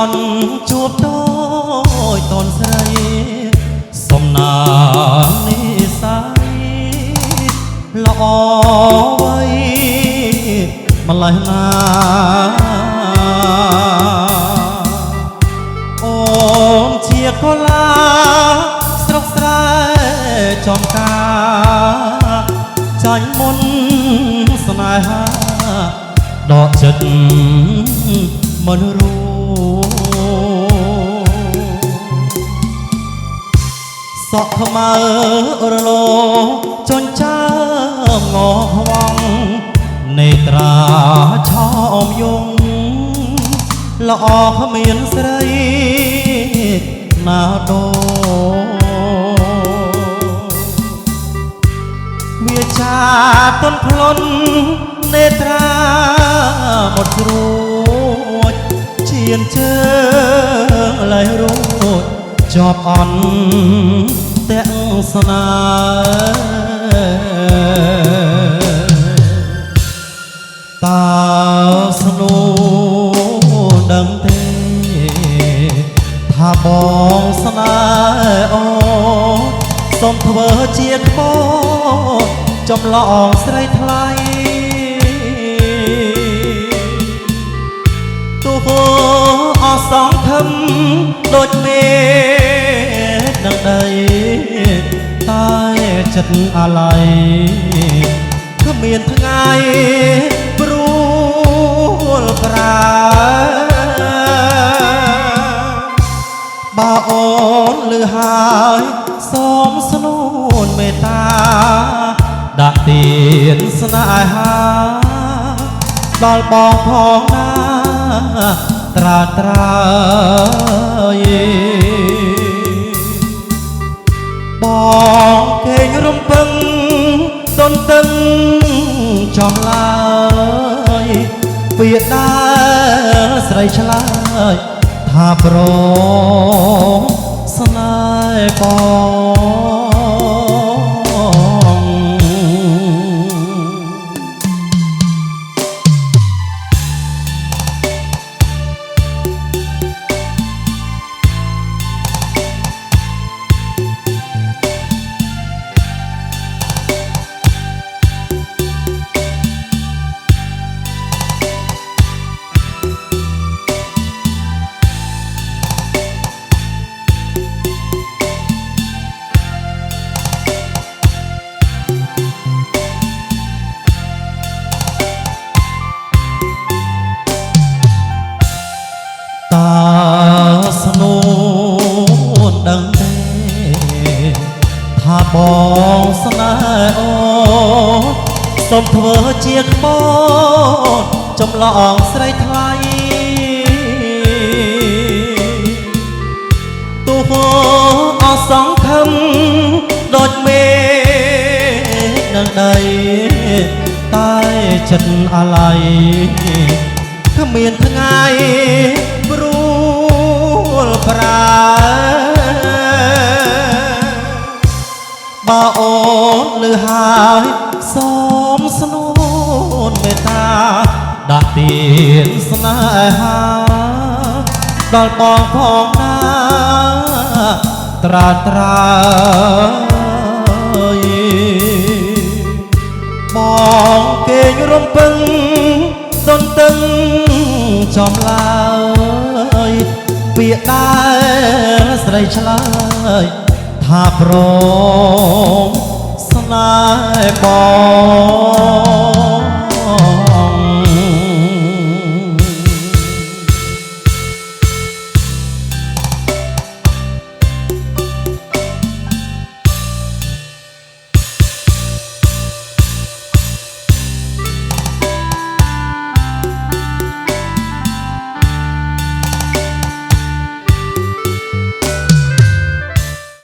ន់ជួបតយតនស្រីសំណាងនេះសាយល្អໄວម្លេះណាអូនជាកូឡាស្រុកស្រែចំការចាញ់មុនស្នេហាដកចិត្តមិនรู้សក់ខ្មៅរលោចនចាងងហវងនេត្រាឆោមយងល្អគ្មានស្រីណាដូវាចាទន់ភ្លន់នេត្រាmộtរួចឈានជើងឡៃរួចជាប់អន់ទាំងស្នេហ៍តើស្នូដឹងទេថាបងស្នេហ៍អូសូមធ្វើជាក្បត់ចំឡងស្រីថ្លៃអសងខំដូចមេនឹងដីតែចិត្តអាឡ័យគ្មានថ្ងៃព្រួលប្រាបើអូនលឺហើយសូមស្នូនមេត្តាដាក់ទានស្នេហាដល់បងផងណាត្រាត្រាយបងគេងរំពឹងទន្ទឹងចំឡើយវាដែរស្រីឆ្លើយថាប្រស្នេហ៍បងស្នូនដឹងទេថាបងស្នេហ៍អូនសូមធ្វើជាក្បត់ចំឡងស្រីថ្លៃទូអសងខំដូចមេនឹងដីតែចិត្តអាឡ័យគ្មានថ្ងៃព្រួលប្រាបើអូនលឺហើយសូមស្នូនមេត្តាដាក់ទានស្នេហាដល់បងផងណាត្រាត្រាយបងគេងរំពឹងទន្ទឹងចំឡើយវាដែរស្រីឆ្លើយថាប្រស្នេហ៍បង